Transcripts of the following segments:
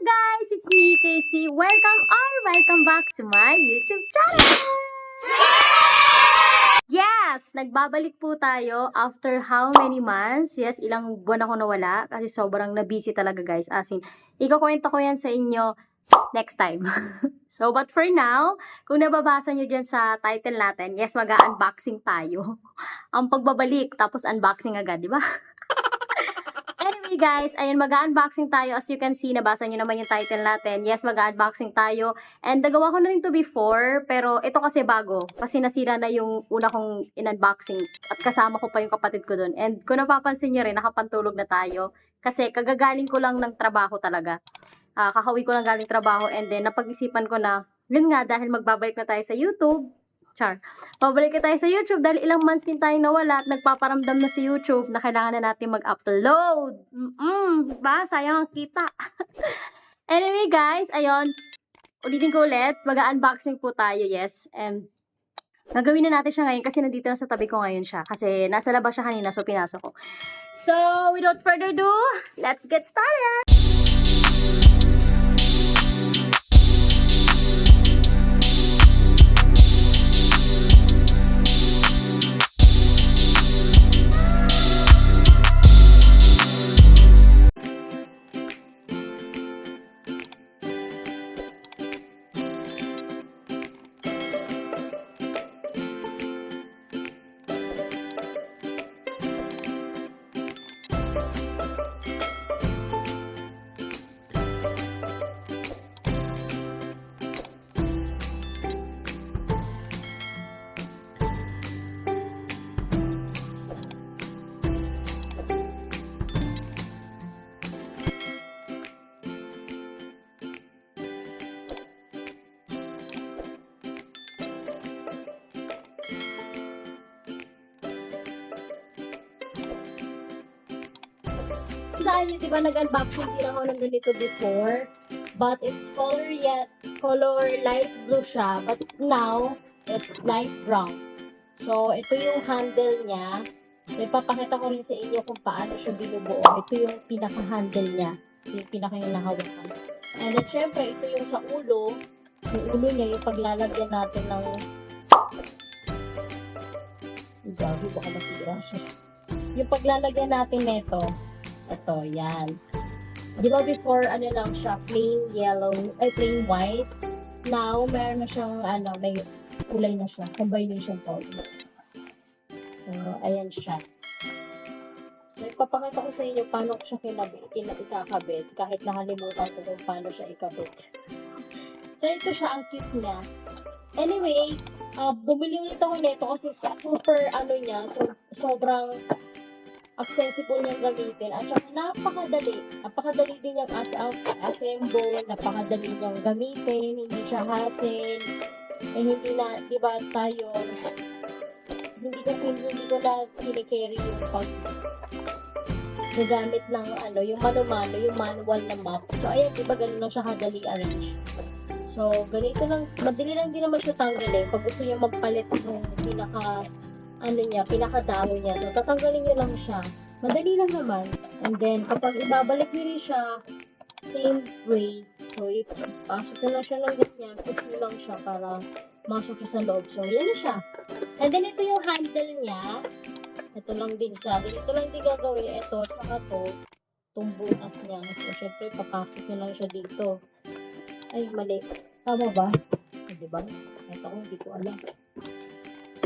guys? It's me, Casey. Welcome back to my YouTube channel! Yes! Nagbabalik po tayo after how many months? Yes, ilang buwan ako nawala kasi sobrang na-busy talaga guys. As in, ikukwento ko yan sa inyo next time. So, but for now, kung nababasa nyo dyan sa title natin, yes, mag-unboxing tayo. Ang pagbabalik, tapos unboxing agad, di ba? Anyway guys, ayun, mag-unboxing tayo. As you can see, nabasa nyo naman yung title natin. Yes, mag-unboxing tayo. And nagawa ko na rin to before, pero ito kasi bago. Kasi nasira na yung una kong in-unboxing. At kasama ko pa yung kapatid ko dun. And kung napapansin nyo rin, nakapantulog na tayo. Kasi kagagaling ko lang ng trabaho talaga. Kakauwi ko lang galing trabaho. And then, napag-isipan ko na, yun nga, dahil magbabalik na tayo sa YouTube. Pabalik na tayo sa YouTube dahil ilang months din tayo nawala at nagpaparamdam na si YouTube na kailangan na natin mag-upload. Diba? Sayang ang kita. Anyway guys, ayun. Ulitin ko ulit. Mag-unboxing po tayo, yes. And gagawin na natin siya ngayon kasi nandito na sa tabi ko ngayon siya. Kasi nasa labas siya kanina, so pinasok ko. So, without further ado, let's get started! Dahil diba nag-unboxing din ako ng ganito before, but it's color light blue siya, but now it's light brown. So ito yung handle niya. So ipapakita ko rin sa inyo kung paano siya binubuo. Ito yung pinaka-handle niya. Ito yung pinaka-nahawakan. And then syempre ito yung sa ulo. Yung ulo niya yung paglalagyan natin ng gabi, baka masira siya. Yung paglalagyan natin nito. Ito, yan. Di ba before, ano lang siya, plain yellow, ay plain white. Now, meron na siyang, may kulay na siya. Combination powder. So, ayan siya. So, ipapakita ko sa inyo paano ko siya ikakabit. Kahit nakalimutan ko kung paano siya ikabit. So, ito siya, ang cute niya. Anyway, bumili ulit ako nito kasi super, niya, so, sobrang accessible niyang gamitin at saka napakadali din niyang assemble, napakadali niyang gamitin, hindi siya hassle, hindi na, di ba tayo, hindi ko na kinikerry yung gagamit ng yung mano-mano, yung manual na map. So ayan, di ba ganun lang siya kadali arrange. So ganito lang, madali lang din naman siya tanggalin pag gusto niyo magpalit ng pinakadamo niya. So, tatanggalin nyo lang siya. Madali lang naman. And then, kapag ibabalik nyo rin siya, same way. So, ipasok nyo lang siya ng ganyan. Push nyo lang siya para masok siya sa loob. So, yan na siya. And then, ito yung handle niya. Ito lang din siya. Ganito lang din gagawin. Ito, tsaka to. Itong butas niya. So, syempre, papasok nyo lang siya dito. Ay, mali. Tama ba? Diba? Ito ko, hindi ko alam.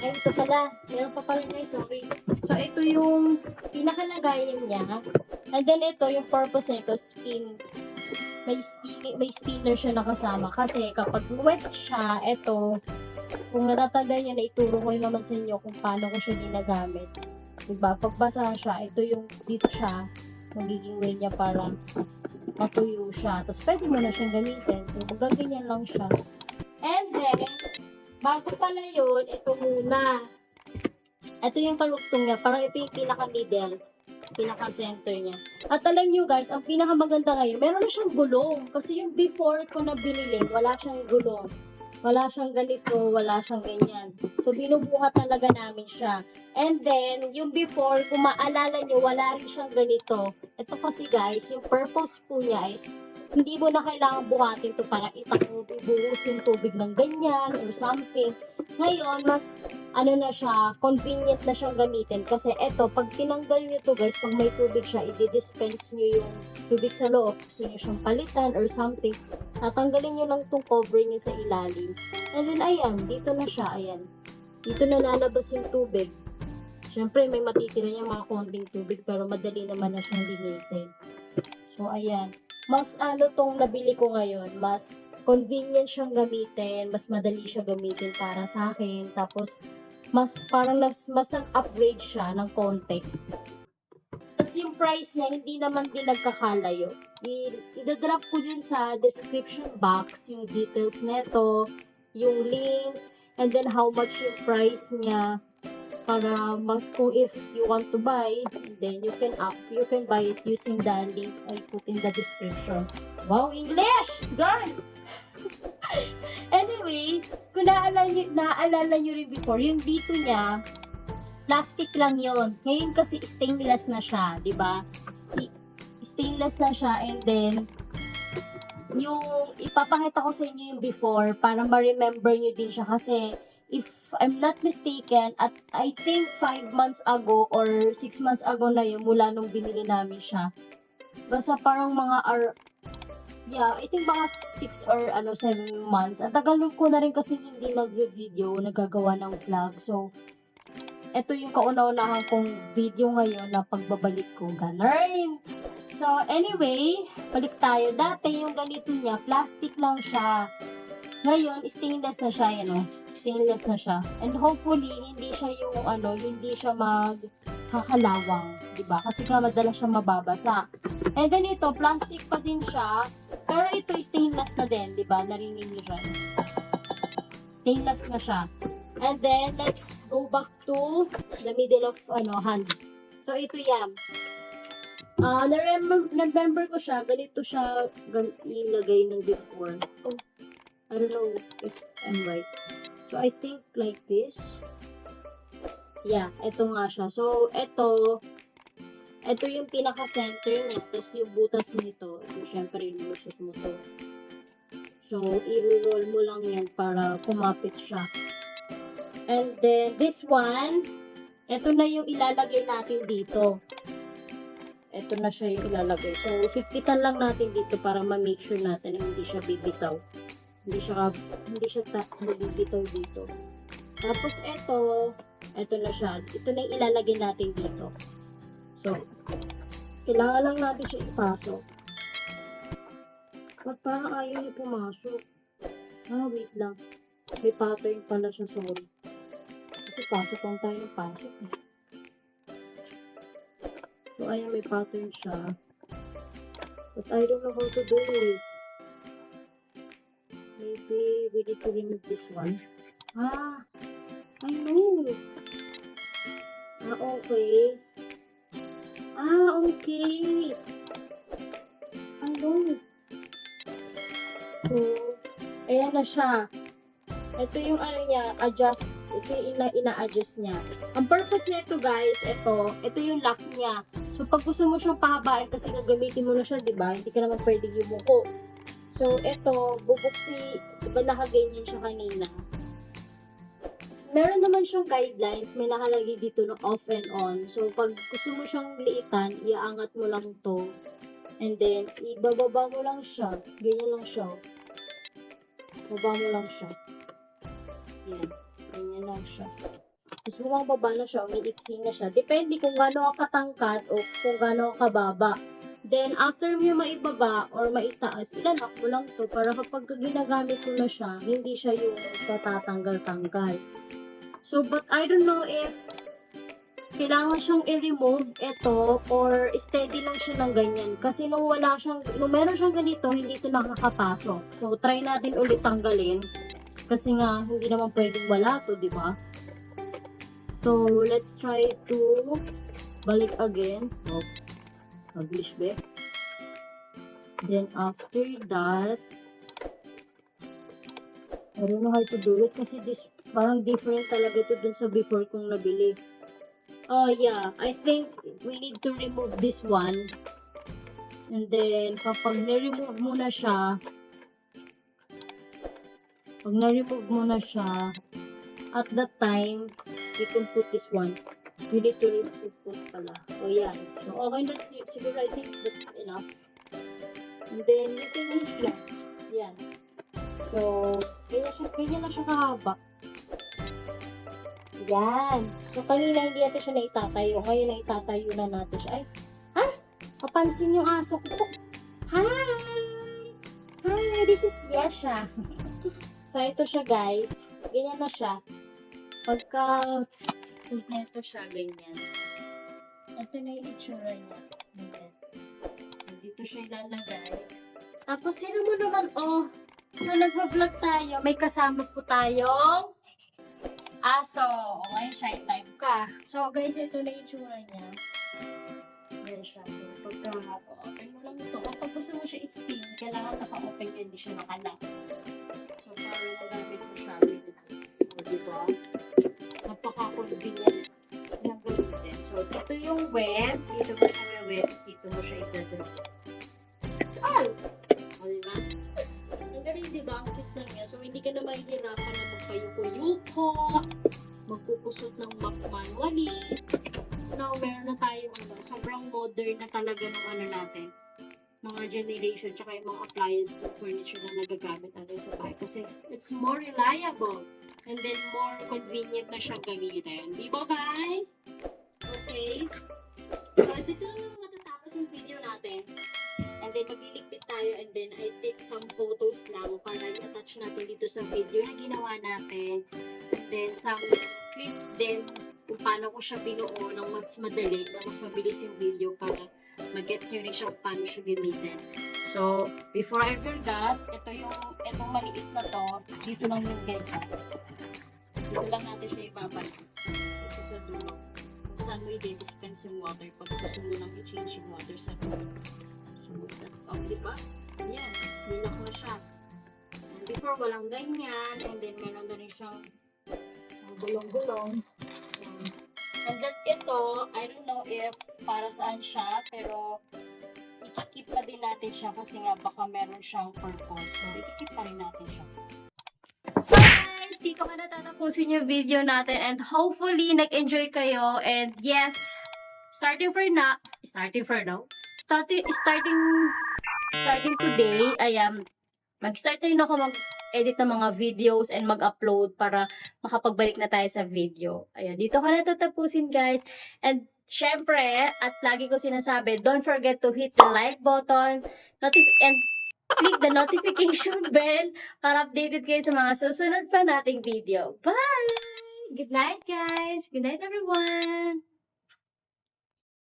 Ay, ito pala. Meron pa pala guys, sorry. So, ito yung pinakalagayan niya. And then, ito, yung purpose nito, spin. May spinner siya nakasama. Kasi, kapag wet siya, ito, kung natatandaan nyo, naituro ko rin naman sa inyo kung paano ko siya ginagamit. Diba? Pag basa siya, ito yung dito siya, magiging way niya para matuyo siya. Tapos, pwede mo na siyang gamitin. So, magaganyan lang siya. And then, bago pala yun, ito muna. Ito yung kalugtong niya. Parang ito yung pinaka-middle. Pinaka-center niya. At alam nyo guys, ang pinakamaganda ngayon, meron na siyang gulong. Kasi yung before ko na binili, wala siyang gulong. Wala siyang ganito, wala siyang ganyan. So, binubuhat talaga namin siya. And then, yung before, kung maalala nyo, wala rin siyang ganito. Ito kasi guys, yung purpose po niya is hindi mo na kailangan buhatin to para ibuhos yung tubig ng ganyan or something. Ngayon, mas ano na siya, convenient na siyang gamitin kasi eto, pag tinanggal nyo to guys, pag may tubig siya, i-dispense nyo yung tubig sa loob, gusto nyo siyang palitan or something, tatanggalin nyo lang tong cover niya sa ilalim. And then, ayan, dito na siya, ayan. Dito na lalabas yung tubig. Siyempre, may matitira niya mga konting tubig, pero madali naman na siyang linisin. So, ayan. Mas ano tong nabili ko ngayon, mas convenient siyang gamitin, mas madali siya gamitin para sa akin, tapos mas parang mas nag-upgrade siya ng konti. Tapos yung price niya, hindi naman din nagkakalayo. I-drop ko dun sa description box yung details neto, yung link, and then how much yung price niya, para mas kung if you want to buy, then you can buy it using the link I put in the description. Wow, English! Girl! Anyway, kung naaalala nyo rin before, yung dito niya, plastic lang yon. Ngayon kasi stainless na siya, di ba? Stainless na siya, and then yung ipapakita ko sa inyo yung before para ma-remember nyo din siya kasi if I'm not mistaken, at I think 5 months ago or 6 months ago na yun mula nung binili namin siya. Basta parang I think mga 6 or 7 months. Ang tagal ko na rin kasi hindi nag-video, nagagawa ng vlog. So, ito yung kauna-unahan kong video ngayon na pagbabalik ko. Ganun. So, anyway, balik tayo. Dati yung ganito niya, plastic lang siya. Ngayon, stainless na siya, stainless na siya. And hopefully, hindi siya yung, hindi siya magkakalawang, diba? Kasi nga madalas siya mababasa. And then ito, plastic pa din siya, pero ito stainless na din, diba? Narinig niyo siya. Stainless na siya. And then, let's go back to the middle of, hand. So, ito yan. Na-remember ko siya, ganito siya ilagay ng before. Oh. I don't know if I'm right. So, I think like this. Yeah, ito nga siya. So, ito yung pinaka-center niya. Tapos yung butas nito, syempre, lulusot mo to. So, i-roll mo lang yan para kumapit siya. And then, this one, ito na yung ilalagay natin dito. Ito na siya yung ilalagay. So, higpitan lang natin dito para ma-make sure natin na hindi siya bibitaw. Hindi siya bibitaw dito. Tapos ito na siya. Ito na yung ilalagay natin dito. So, kailangan lang natin siya ipasok. Ba't parang ayaw niya pumasok? Wait lang. May pattern pala siya, sorry. Kasi pasok lang tayo ng pasok. So, ayan, may pattern siya. But I don't know how to do it. Maybe we need to remove this one. I know. Okay. Okay. I know. So, ayan na siya. Ito yung niya, adjust. Ito yung ina-adjust niya. Ang purpose nito guys, ito yung lock niya. So, pag gusto mo siyang pahabain kasi gagamitin mo na siya, diba? Hindi ka naman pwedeng yumuko. So, ito, diba nakaganyan siya kanina? Meron naman siyang guidelines, may nakalagay dito ng off and on. So, pag gusto mo siyang liitan, iaangat mo lang to. And then, ibababa mo lang siya. Ganyan lang siya. Baba mo lang siya. Yan. Ganyan lang siya. Tapos bumababa na siya, umiiksi na siya. Depende kung gaano ka katangkad o kung gaano ka kababa. Then, after mo maibaba or maitaas, ilalak mo lang to para kapag ginagamit mo na siya, hindi siya yung patatanggal-tanggal. So, but I don't know if kailangan siyang i-remove ito or steady lang siya ng ganyan. Kasi nung meron siyang ganito, hindi ito nakakapasok. So, try natin ulit tanggalin. Kasi nga, hindi naman pwedeng wala to, di ba? So, let's try to balik again. Publish back. Then after that, I don't know how to do it kasi this parang different talaga to dun sa before kong nabili. Oh yeah, I think we need to remove this one. And then, kapag na-remove mo na siya, at that time, you can put this one. You need to remove pala. O yan. So, okay na. Siguro, I think that's enough. And then, you can use lang. Yan. So, ganyan na siya kahaba. Yan. So, kanina hindi natin siya naitatayo. Ngayon naitatayo na natin siya. Ay! Papansin yung aso ko. Hi! Hi! This is Yasha. So, ito siya guys. Ganyan na siya. Pagka kompleto siya, ganyan. Ito na yung itsura niya. Ganyan. Dito siya ilalagay. Tapos, sino mo naman, so, nagpa-vlog tayo. May kasama po tayong aso. Ngayon, shy type ka. So, guys, ito na yung itsura niya. Ayan siya. So, pagka-open mo lang ito. Kapag gusto mo siya i-spin, kailangan naka-open yan, hindi siya naka-lock. So, para magamit mo siya. O, diba? Napaka-convenient ng gamitin. So, dito yung web. Dito mo siya web. Dito mo siya i-drop. That's all! O, diba? Ang galing, diba? Ang cute lang niya. So, hindi ka na mahihirapan na magpayuko-yuko, magpupusot ng map manually. Now, meron na tayong sobrang modern na talaga ng natin. Mga generation, tsaka yung mga appliances and furniture na nagagamit natin sa bahay. Kasi it's more reliable and then more convenient na siyang gamitin. Di ba, guys? Okay. So, dito na lang matatapos yung video natin. And then, magliligpit tayo and then I take some photos lang para i-attach natin dito sa video na ginawa natin. And then, some clips din kung paano ko siya binuo ng mas madali, na mas mabilis yung video para mag-gets nyo rin siya kung paano siya gamitin. So, before I forgot, itong maliit na to, dito lang yun guys ha. Dito lang natin siya ibabalik. Dito sa dulo. Kung saan mo i-dispense yung water pag gusto mo lang i-change yung water sa dulo. So, that's all, diba? Yan, nilock na siya. And before, walang ganyan. And then, meron na rin siyang gulong-gulong. And then ito, I don't know if para saan siya, pero ikikip pa din natin siya kasi nga baka meron siyang purpose. So, ikikip pa rin natin siya. So guys, dito ka na tatapusin yung video natin and hopefully nag-enjoy kayo. And yes, starting today, mag-start rin ako mag-edit ng mga videos and mag-upload para makapagbalik na tayo sa video. Ayan, dito ka na tatapusin guys. And syempre, at lagi ko sinasabi, don't forget to hit the like button and click the notification bell para updated kayo sa mga susunod pa nating video. Bye! Good night guys! Good night everyone!